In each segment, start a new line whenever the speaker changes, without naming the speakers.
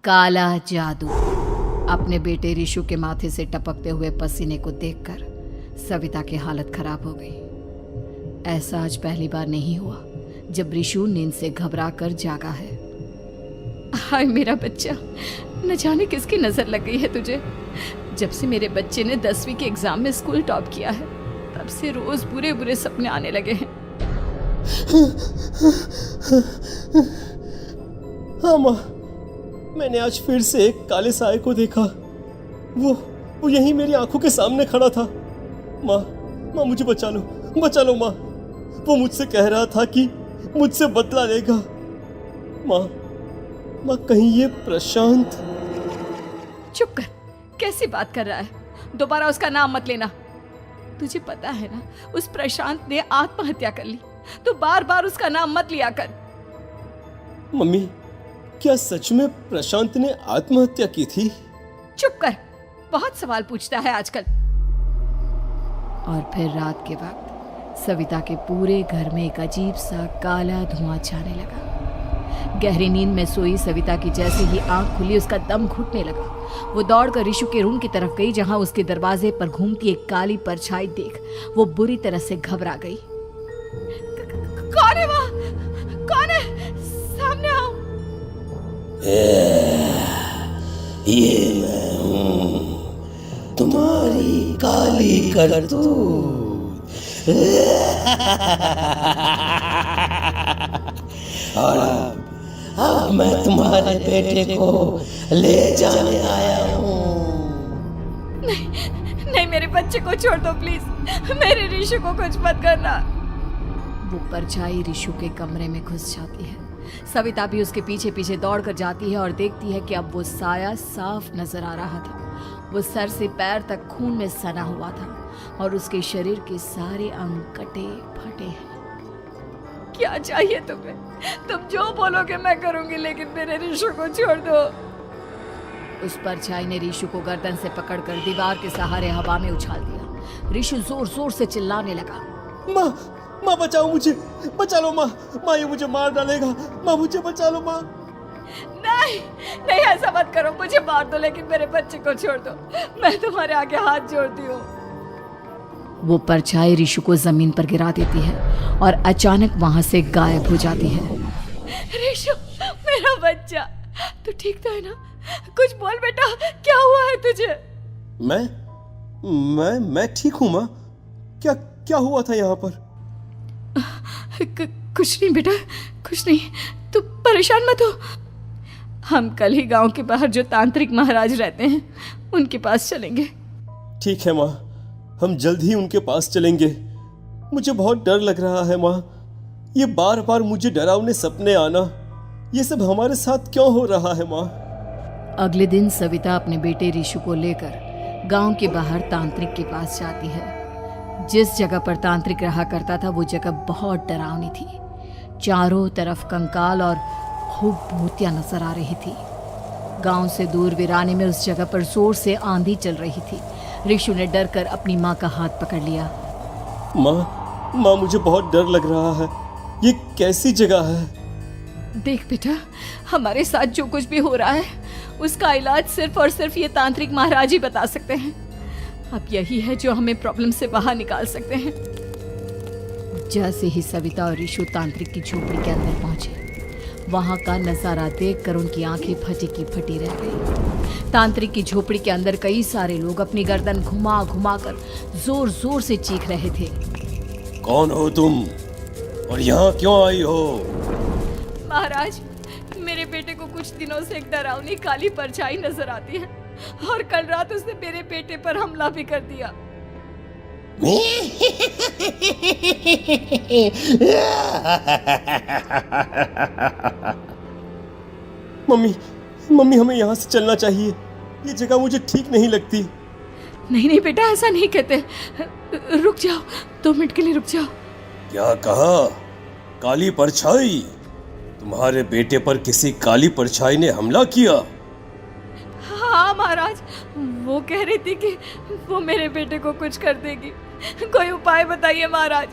काला जादू। अपने बेटे रिशु के माथे से टपकते हुए पसीने को देखकर सविता की हालत खराब हो गई। ऐसा आज पहली बार नहीं हुआ जब रिशु नींद से घबरा कर जागा है। हाय मेरा बच्चा, न जाने किसकी नजर लग गई है तुझे। जब से मेरे बच्चे ने 10वीं के एग्जाम में स्कूल टॉप किया है तब से रोज बुरे बुरे सपने आने लगे हैं।
हाँ माँ, मैंने आज फिर से एक काले साए को देखा। वो यहीं मेरी आंखों के सामने खड़ा था। माँ मुझे बचा लो माँ। वो मुझसे कह रहा था कि मुझसे बदला लेगा। माँ कहीं ये प्रशांत।
चुप कर, कैसी बात कर रहा है? दोबारा उसका नाम मत लेना। तुझे पता है ना, उस प्रशांत ने आत्महत्या कर ली, तो बार बार उसका नाम मत लिया कर।
मम्मी, क्या सच में प्रशांत ने आत्महत्या की थी?
चुप कर, बहुत सवाल पूछता है आजकल। और फिर रात के वक्त सविता के पूरे घर में एक अजीब सा काला धुआं छाने लगा। गहरी नींद में सोई सविता की जैसे ही आंख खुली उसका दम घुटने लगा। वो दौड़कर रिशु के रूम की तरफ गई जहां उसके दरवाजे पर घूमती एक काली परछाई देख वो बुरी तरह से घबरा गई। कौन है वहाँ? कौन है? सामने आओ।
ये मैं हूँ, तुम्हारी काली करतूत। और अब मैं तुम्हारे बेटे को ले जाने आया हूँ।
नहीं, मेरे बच्चे को छोड़ दो प्लीज। मेरे रिशु को कुछ मत करना। वो परछाई रिशु के कमरे में घुस जाती है। सविता भी उसके पीछे पीछे दौड़कर जाती है और देखती है कि अब वो साया साफ नजर आ रहा था। वो सर से पैर तक खून में सना हुआ था और उसके शरीर के सारे अंग कटे फटे हैं। क्या चाहिए तुम्हें? तुम जो बोलोगे मैं करूंगी, लेकिन मेरे रिशु को छोड़ दो। उस परछाई ने रिशु को गर्दन से पकड़कर दीवार के सहारे हवा में उछाल दिया। रिशु जोर जोर से चिल्लाने लगा।
माँ बचाओ मुझे, बचा लो माँ। ये मुझे मार डालेगा। माँ मुझे बचा लो माँ।
नहीं ऐसा मत करो। मुझे मार दो लेकिन मेरे बच्चे को छोड़ दो। मैं तुम्हारे आगे हाथ जोड़ती हूँ। वो परछाई रिशु को जमीन पर गिरा देती है और अचानक वहां से गायब हो जाती है। रिशु, मेरा बच्चा, तू ठीक तो है ना? कुछ बोल बेटा, क्या हुआ है तुझे?
मैं ठीक हूँ माँ। क्या हुआ था यहाँ पर?
कुछ नहीं बेटा, कुछ नहीं। तू परेशान मत हो। हम कल ही गांव के बाहर जो तांत्रिक महाराज रहते हैं उनके पास चलेंगे।
ठीक है माँ, हम जल्द ही उनके पास चलेंगे। मुझे बहुत डर लग रहा है माँ। ये बार बार मुझे डरावने सपने आना, ये सब हमारे साथ क्यों हो रहा है माँ?
अगले दिन सविता अपने बेटे रिशु को लेकर गांव के बाहर तांत्रिक के पास जाती है। जिस जगह पर तांत्रिक रहा करता था वो जगह बहुत डरावनी थी। चारों तरफ कंकाल और खूब भूतियां नजर आ रही थी। गांव से दूर वीराने में उस जगह पर जोर से आंधी चल रही थी। रिशु ने डर कर अपनी माँ का हाथ पकड़ लिया।
माँ मुझे बहुत डर लग रहा है। ये कैसी जगह है?
देख बेटा, हमारे साथ जो कुछ भी हो रहा है उसका इलाज सिर्फ और सिर्फ ये तांत्रिक महाराज ही बता सकते हैं। अब यही है जो हमें प्रॉब्लम से बाहर निकाल सकते हैं। जैसे ही सविता और रिशु तांत्रिक की झोपड़ी के अंदर पहुंचे, वहां का नजारा देखकर उनकी आंखें फटी की फटी रह गई। तांत्रिक की झोपड़ी के अंदर कई सारे लोग अपनी गर्दन घुमा घुमा कर जोर जोर से चीख रहे थे।
कौन हो तुम और यहाँ क्यों आई हो?
महाराज, मेरे बेटे को कुछ दिनों से एक डरावनी काली परछाई नजर आती है और कल रात उसने मेरे बेटे पर हमला भी कर दिया।
मम्मी हमें यहाँ से चलना चाहिए। ये जगह मुझे ठीक नहीं लगती।
नहीं बेटा, ऐसा नहीं कहते। रुक जाओ, 2 मिनट के लिए रुक जाओ।
क्या कहा? काली परछाई? तुम्हारे बेटे पर किसी काली परछाई ने हमला किया?
हाँ महाराज, वो कह रही थी कि वो मेरे बेटे को कुछ कर देगी। कोई उपाय बताइए महाराज,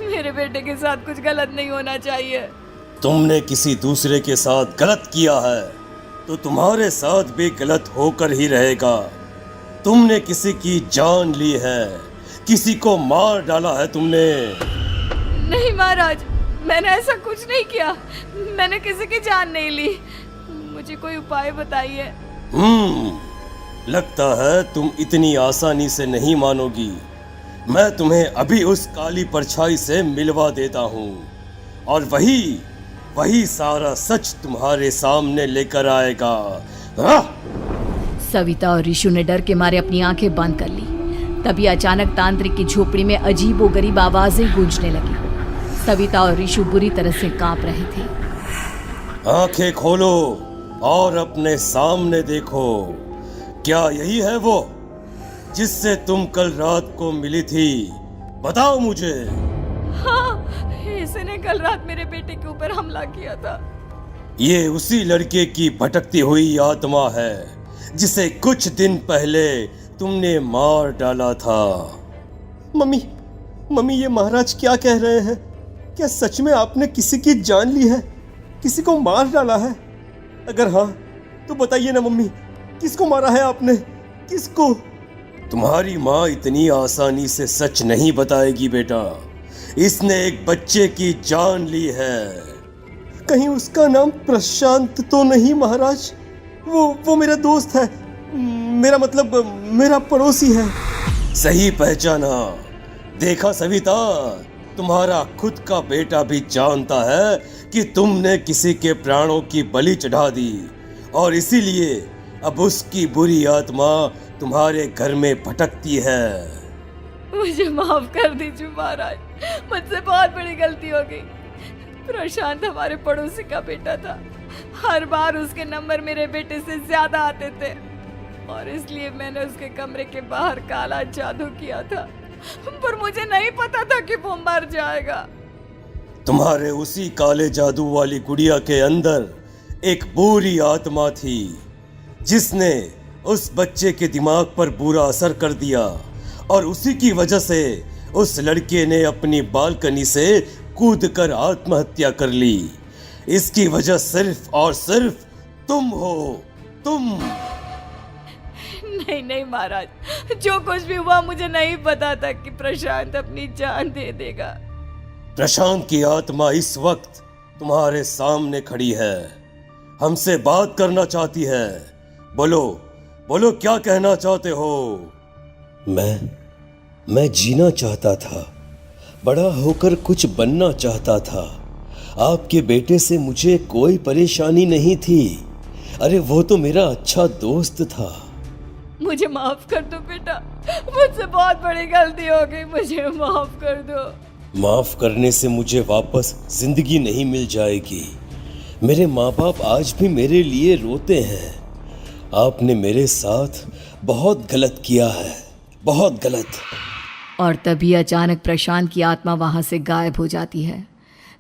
मेरे बेटे के साथ कुछ गलत नहीं होना चाहिए।
तुमने किसी दूसरे के साथ गलत किया है। तो तुम्हारे साथ भी गलत होकर ही रहेगा। तुमने किसी की जान ली है, किसी को मार डाला है तुमने।
नहीं महाराज, मैंने ऐसा कुछ नहीं किया। मैंने किसी की जान नहीं ली। मुझे कोई उपाय बताइए।
लगता है तुम इतनी आसानी से नहीं मानोगी। मैं तुम्हें अभी उस काली परछाई से मिलवा देता हूँ और वही सारा सच तुम्हारे सामने लेकर आएगा।
सविता और ऋषु ने डर के मारे अपनी आंखें बंद कर ली। तभी अचानक तांत्रिक की झोपड़ी में अजीबोगरीब आवाजें गूंजने लगी। सविता और ऋषु बुरी तरह से कांप रहे थे।
आंखें खोलो और अपने सामने देखो। क्या यही है वो जिससे तुम कल रात को मिली थी? बताओ मुझे।
हाँ, इसने कल रात मेरे बेटे के ऊपर हमला किया था।
ये उसी लड़के की भटकती हुई आत्मा है जिसे कुछ दिन पहले तुमने मार डाला था। मम्मी ये महाराज क्या कह रहे हैं? क्या सच में आपने किसी की जान ली है, किसी को मार डाला है? अगर हाँ तो बताइए ना मम्मी, किसको मारा है आपने? किसको? तुम्हारी माँ इतनी आसानी से सच नहीं बताएगी बेटा। इसने एक बच्चे की जान ली है। कहीं उसका नाम प्रशांत तो नहीं महाराज? वो मेरा दोस्त है, मेरा मतलब मेरा पड़ोसी है। सही पहचाना। देखा सविता, तुम्हारा खुद का बेटा भी जानता है कि तुमने किसी के प्राणों की बलि चढ़ा दी और इसीलिए अब उसकी बुरी आत्मा तुम्हारे घर में भटकती है।
मुझे माफ कर दीजिए महाराज, मुझसे बहुत बड़ी गलती हो गई। प्रशांत हमारे पड़ोसी का बेटा था। हर बार उसके नंबर मेरे बेटे से ज्यादा आते थे और इसलिए मैंने उसके कमरे के बाहर काला जादू किया था, पर मुझे नहीं पता था कि वो मर जाएगा।
तुम्हारे उसी काले जादू वाली गुड़िया के अंदर एक बुरी आत्मा थी जिसने उस बच्चे के दिमाग पर बुरा असर कर दिया और उसी की वजह से उस लड़के ने अपनी बालकनी से कूदकर आत्महत्या कर ली। इसकी वजह सिर्फ और सिर्फ तुम हो, तुम।
नहीं महाराज, जो कुछ भी हुआ मुझे नहीं पता था कि प्रशांत अपनी जान दे देगा।
प्रशांत की आत्मा इस वक्त तुम्हारे सामने खड़ी है, हमसे बात करना चाहती है। बोलो क्या कहना चाहते हो? मैं जीना चाहता था, बड़ा होकर कुछ बनना चाहता था। आपके बेटे से मुझे कोई परेशानी नहीं थी। अरे वो तो मेरा अच्छा दोस्त था।
मुझे माफ कर दो बेटा, मुझसे बहुत बड़ी गलती हो गई, मुझे माफ कर दो।
माफ करने से मुझे वापस जिंदगी नहीं मिल जाएगी। मेरे माँ बाप आज भी मेरे लिए रोते हैं। आपने मेरे साथ बहुत गलत किया है, बहुत गलत।
और तभी अचानक प्रशांत की आत्मा वहां से गायब हो जाती है।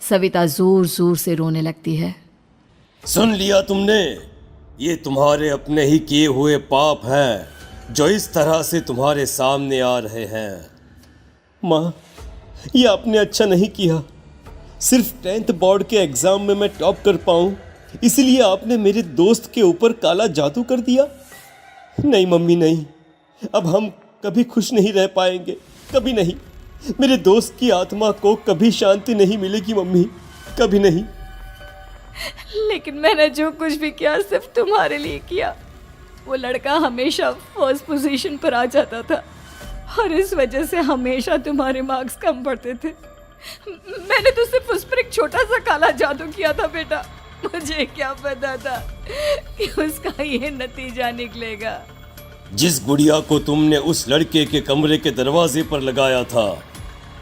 सविता जोर जोर से रोने लगती है।
सुन लिया तुमने? ये तुम्हारे अपने ही किए हुए पाप हैं जो इस तरह से तुम्हारे सामने आ रहे हैं। माँ, ये आपने अच्छा नहीं किया। सिर्फ 10th बोर्ड के एग्जाम में मैं टॉप कर पाऊं, इसलिए आपने मेरे दोस्त के ऊपर काला जादू कर दिया। नहीं मम्मी नहीं, अब हम कभी खुश नहीं रह पाएंगे, कभी नहीं। मेरे दोस्त की आत्मा को कभी शांति नहीं मिलेगी मम्मी, कभी नहीं।
लेकिन मैंने जो कुछ भी किया सिर्फ तुम्हारे लिए किया। वो लड़का हमेशा फर्स्ट पोजीशन पर आ जाता था और इस वजह से हमेशा तुम्हारे मार्क्स कम पड़ते थे। मैंने तो सिर्फ उस पर एक छोटा सा काला जादू किया था बेटा। मुझे क्या पता था कि उसका ये नतीजा निकलेगा।
जिस गुड़िया को तुमने उस लड़के के कमरे के दरवाजे पर लगाया था,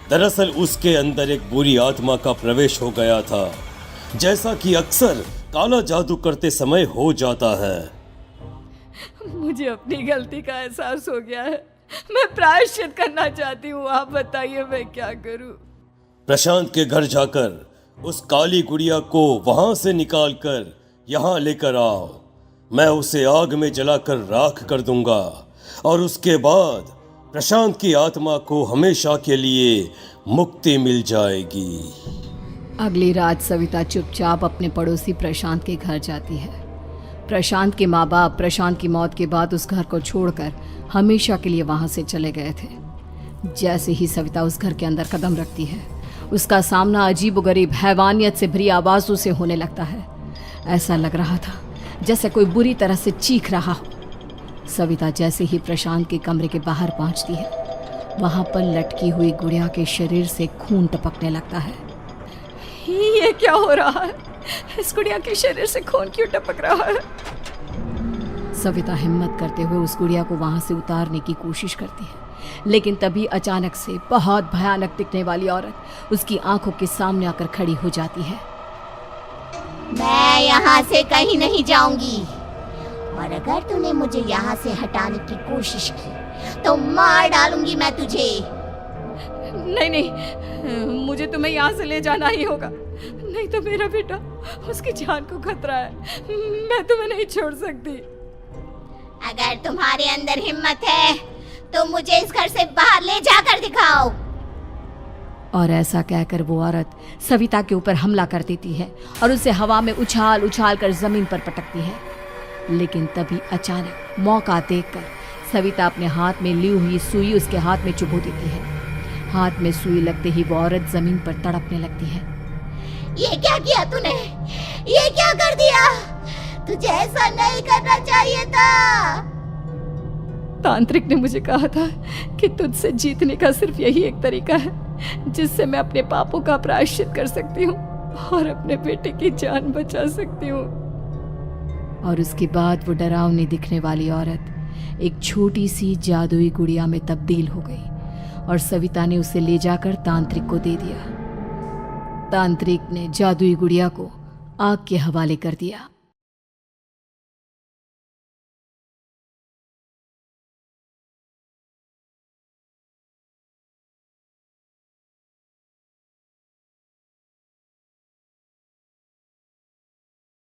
दरअसल उसके अंदर एक बुरी आत्मा का प्रवेश हो गया था, जैसा कि अक्सर काला जादू करते समय हो जाता है।
मुझे अपनी गलती का एहसास हो गया है। मैं प्रायश्चित करना चाहती हूँ, आप बताइए मैं क्या करूँ?
प्रशांत के घर जाकर उस काली गुड़िया को वहां से निकालकर यहाँ लेकर आओ। मैं उसे आग में जलाकर राख कर दूंगा और उसके बाद प्रशांत की आत्मा को हमेशा के लिए मुक्ति मिल जाएगी।
अगली रात सविता चुपचाप अपने पड़ोसी प्रशांत के घर जाती है। प्रशांत के माँ बाप प्रशांत की मौत के बाद उस घर को छोड़कर हमेशा के लिए वहां से चले गए थे। जैसे ही सविता उस घर के अंदर कदम रखती है, उसका सामना अजीबोगरीब हैवानियत से भरी आवाजों से होने लगता है। ऐसा लग रहा था जैसे कोई बुरी तरह से चीख रहा हो। सविता जैसे ही प्रशांत के कमरे के बाहर पहुंचती है, वहां पर लटकी हुई गुड़िया के शरीर से खून टपकने लगता है। ये क्या हो रहा है? इस गुड़िया के शरीर से खून क्यों टपक रहा है? सविता हिम्मत करते हुए उस गुड़िया को वहां से उतारने की कोशिश करती है, लेकिन तभी अचानक से बहुत भयानक दिखने वाली औरत उसकी आंखों के सामने आकर खड़ी हो जाती है।
मैं यहाँ से कहीं नहीं जाऊंगी, और अगर तूने मुझे यहाँ से हटाने की कोशिश की तो मार डालूंगी मैं तुझे।
नहीं नहीं, मुझे तुम्हें यहाँ से ले जाना ही होगा, नहीं तो मेरा बेटा, उसकी जान को खतरा है। मैं तुम्हें नहीं छोड़ सकती।
अगर तुम्हारे अंदर हिम्मत है तो मुझे इस घर से बाहर ले जाकर दिखाओ।
और ऐसा कहकर वो औरत सविता के ऊपर हमला कर देती है और उसे हवा में उछाल उछाल कर जमीन पर पटकती है। लेकिन तभी अचानक मौका देखकर सविता अपने हाथ में ली हुई सुई उसके हाथ में चुभो देती है। हाथ में सुई लगते ही वो औरत जमीन पर तड़पने लगती है।
ये क्या किया तूने? ये क्या कर दिया? तुझे ऐसा नहीं करना चाहिए था।
तांत्रिक ने मुझे कहा था कि तुझसे जीतने का सिर्फ यही एक तरीका है जिससे मैं अपने पापों का प्रायश्चित कर सकती हूँ और अपने बेटे की जान बचा सकती हूँ। और उसके बाद वो डरावनी दिखने वाली औरत एक छोटी सी जादुई गुड़िया में तब्दील हो गई और सविता ने उसे ले जाकर तांत्रिक को दे दिया। तांत्रिक ने जादुई गुड़िया को आग के हवाले कर दिया।